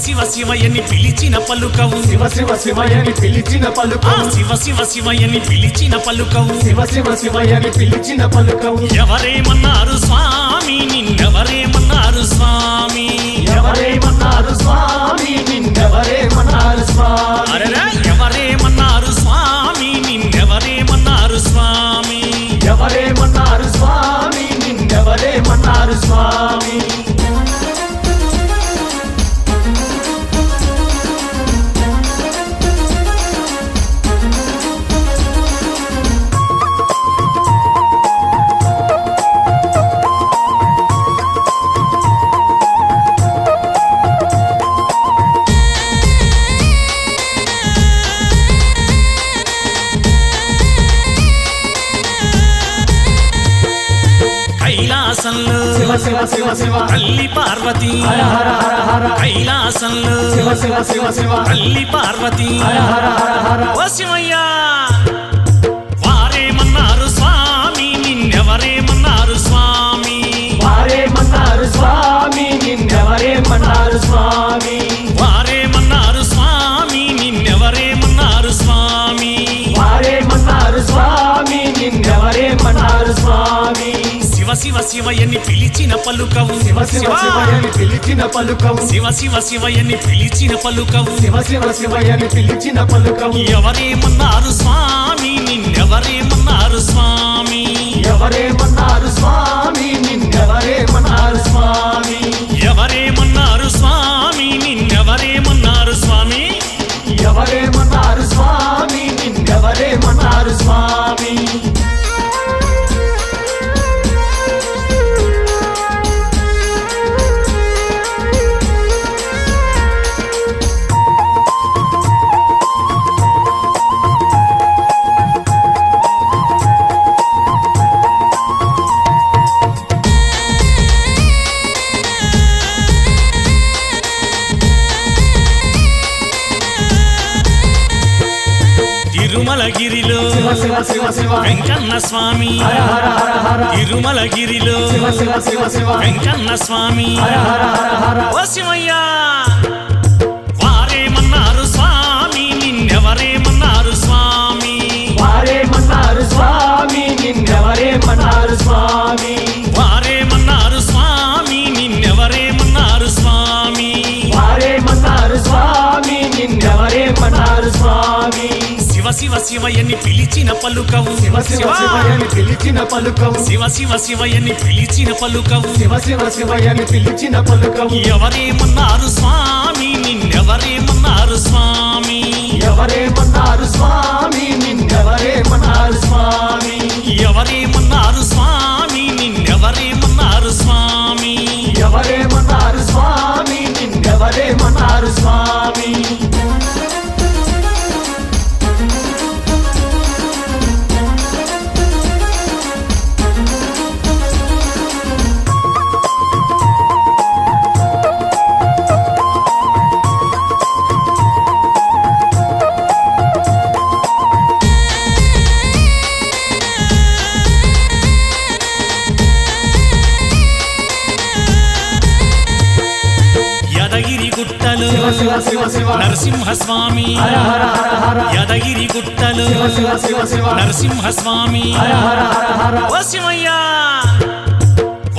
శివ శివయని పిలిచిన పలుకవు శివ శివ శివయని పిలిచిన పలుకవు శివ శివ శివయని పిలిచిన పలుకవు శివ శివ శివయని పిలిచిన పలుకవు ఎవరేమన్నారు స్వామి నిన్నెవరేమన్నారు స్వామి ఎవరేమన్నారు స్వామి నిన్నెవరేమన్నారు స్వామి అరెరా ఎవరేమన్నారు స్వామి నిన్నెవరేమన్నారు స్వామి ఎవరేమన్నారు స్వామి నిన్నెవరేమన్నారు స్వామి కైలాసంలో శివ శివ శివ శివ తల్లి పార్వతి హర హర హర హర కైలాసంలో శివ శివ శివ శివ తల్లి పార్వతి హర హర హర హర ఓ శివయ్యా వారేమన్నారు స్వామి నిన్నెవరేమన్నారు స్వామి వారేమన్నారు స్వామి నిన్నెవరేమన్నారు స్వామి వారేమన్నారు స్వామి నిన్నెవరేమన్నారు స్వామి వారేమన్నారు స్వామి నిన్నెవరేమన్నారు స్వామి శివ శివ శివయని పిలిచిన పలుకవు శివ శివ శివయని పిలిచిన పలుకవు శివ శివ శివయని పిలిచిన పలుకవు శివ శివ శివయని పిలిచిన పలుకవు ఎవరేమన్నారు స్వామి నిన్నెవరేమన్నారు స్వామి ఎవరేమన్నారు స్వామి నిన్నెవరేమన్నారు స్వామి ఎవరేమన్నారు స్వామి నిన్నెవరేమన్నారు స్వామి ఎవరేమన్నారు స్వామి నిన్నెవరేమన్నారు స్వామి తిరుమలగిరిలో శివ శివ శివ శివ వెంకన్న స్వామి హర హర హర హర తిరుమలగిరిలో శివ శివ శివ శివ వెంకన్న స్వామి హర హర హర హర ఓ శివయ్యా వారేమన్నారు స్వామి నిన్నెవరేమన్నారు స్వామి వారేమన్నారు స్వామి నిన్నెవరేమన్నారు స్వామి వారేమన్నారు స్వామి నిన్నెవరేమన్నారు స్వామి వారేమన్నారు స్వామి నిన్నెవరేమన్నారు స్వామి శివ శివ శివయని పిలిచిన పలుకవు శివ శివ శివయని పిలిచిన పలుకవు శివ శివ శివయని పిలిచిన పలుకవు శివ శివ శివయని పిలిచిన పలుకవు ఎవరేమన్నారు స్వామి నిన్నెవరేమన్నారు స్వామి ఎవరేమన్నారు స్వామి నిన్నెవరేమన్నారు స్వామి ఎవరేమన్నారు స్వామి నిన్నెవరేమన్నారు స్వామి ఎవరేమన్నారు స్వామి నిన్నెవరేమన్నారు స్వామి యదగిరి గుట్టలు శివ శివ శివ శివ నరసింహస్వామి హర హర హర హర యదగిరి గుట్టలు శివ శివ శివ శివ నరసింహస్వామి హర హర హర హర ఓ శివయ్యా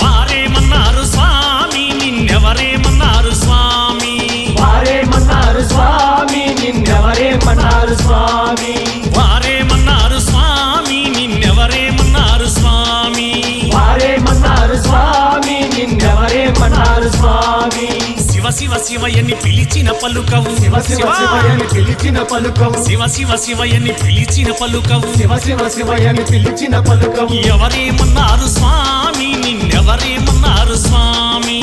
వారేమన్నారు స్వామి నిన్నెవరేమన్నారు స్వామి వారేమన్నారు స్వామి నిన్నెవరేమన్నారు స్వామి వారేమన్నారు స్వామి నిన్నెవరేమన్నారు స్వామి వారేమన్నారు స్వామి నిన్నెవరేమన్నారు స్వామి శివ శివ శివయని పిలిచిన పలుకవు శివ శివ శివయని పిలిచిన పలుకవు శివ శివ శివయని పిలిచిన పలుకవు శివ శివ శివయని పిలిచిన పలుకవు ఎవరేమన్నారు స్వామి నిన్నెవరేమన్నారు స్వామి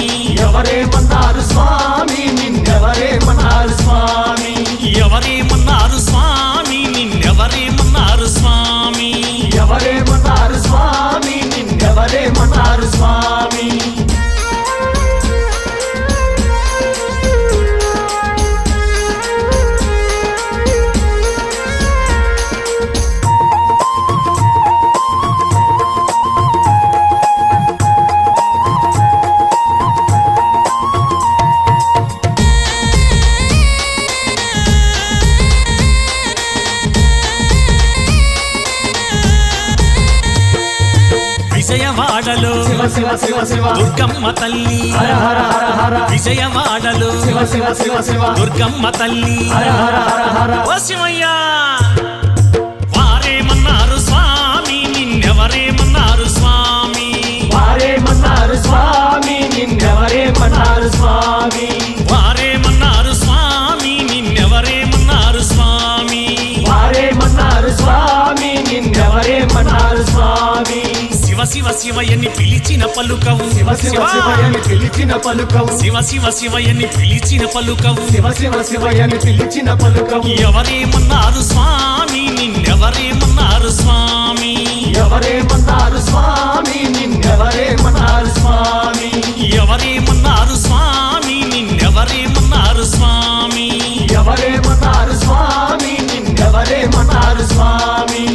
ఎవరేమన్నారు స్వామి నిన్నెవరేమన్నారు స్వామి ఎవరేమన్నారు స్వామి నిన్నెవరేమన్నారు స్వామి ఎవరేమన్నారు స్వామి నిన్నెవరేమన్నారు స్వామి శివ శివ శివ దుర్గమ్మ తల్లి హర హర హర హర విజయవాడలో శివ శివ శివ శివ దుర్గమ్మ తల్లి హర హర హర హర ఓ శివయ్య వారేమన్నారు స్వామి నిన్నెవరేమన్నారు స్వామి వారేమన్నారు స్వామి నిన్నెవరేమన్నారు స్వామి వారేమన్నారు స్వామి నిన్నెవరేమన్నారు స్వామి వారేమన్నారు స్వామి నిన్నెవరేమన్నారు స్వామి శివ శివ శివయ్యని పిలిచిన పలుకవు శివ శివ శివయని పిలిచిన పలుకవు శివ శివ శివయ్యని పిలిచిన పలుకవు శివ శివ శివయని పిలిచిన పలుకవు ఎవరేమన్నారు స్వామి నిన్నెవరేమన్నారు స్వామి ఎవరేమన్నారు స్వామి నిన్నెవరేమన్నారు స్వామి ఎవరేమన్నారు స్వామి నిన్నెవరేమన్నారు స్వామి ఎవరేమన్నారు స్వామి నిన్నెవరేమన్నారు స్వామి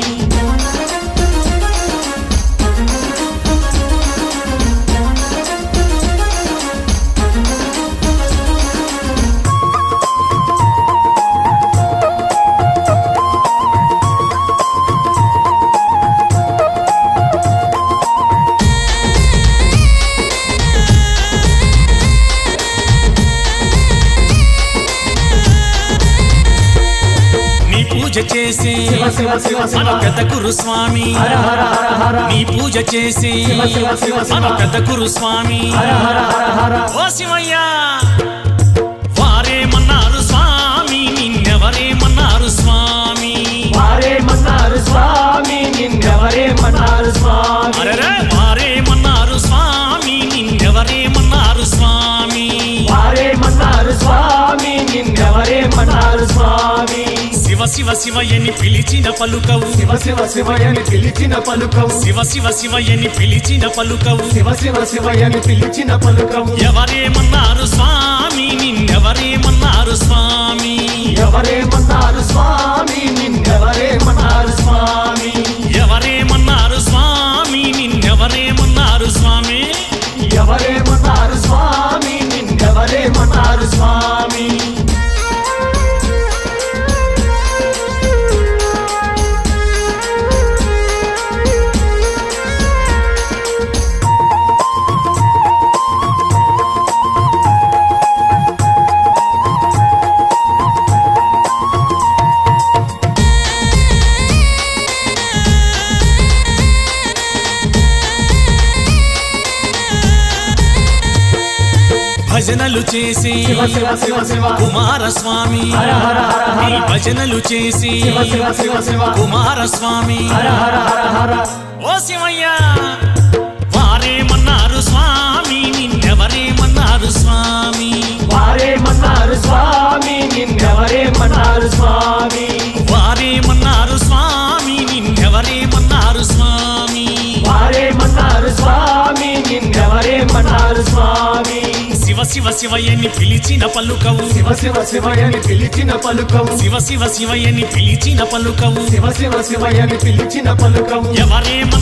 పూజ చేసి శివ శివ శివ శివ మన పెద్ద గురు స్వామి హర హర హర హర నీ పూజ చేసి శివ శివ శివ శివ మన పెద్ద గురు స్వామి హర హర హర హర ఓ శివయ్య వారేమన్నారు స్వామి నిన్నెవరేమన్నారు స్వామి వారేమన్నారు స్వామి నిన్నెవరేమన్నారు స్వామి అరెరే వారేమన్నారు స్వామి నిన్నెవరేమన్నారు స్వామి వారేమన్నారు స్వామి నిన్నెవరేమన్నారు స్వామి శివ శివ శివయ్యని పిలిచిన పలుకవు శివ శివ శివయని పిలిచిన పలుకవు శివ శివ శివయ్యని పిలిచిన పలుకవు శివ శివ శివయని పిలిచిన పలుకవు ఎవరేమన్నారు స్వామి నిన్నెవరేమన్నారు స్వామి ఎవరేమన్నారు స్వామి నిన్నెవరేమన్నారు స్వామి ఎవరేమన్నారు స్వామి నిన్నెవరేమన్నారు స్వామి ఎవరేమన్నారు స్వామి నిన్నెవరేమన్నారు స్వామి భజనలు చేసి శివ శివ శివ శివ కుమారస్వామి హర హర హర హర నీ భజనలు చేసి శివ శివ శివ శివ కుమారస్వామి హర హర హర హర ఓ శివయ్య వారేమన్నారు స్వామి నిన్నెవరేమన్నారు స్వామి వారేమన్నారు స్వామి నిన్నెవరేమన్నారు స్వామి వారేమన్నారు స్వామి నిన్నెవరేమన్నారు స్వామి వారేమన్నారు స్వామి నిన్నెవరేమన్నారు స్వామి శివ శివ శివయ్యని పిలిచిన పలుకవు శివ శివ శివయని పిలిచిన పలుకవు శివ శివ శివయ్యని పిలిచిన పలుకవు శివ శివ శివయని పిలిచిన పలుకవు ఎవరేమన్నారు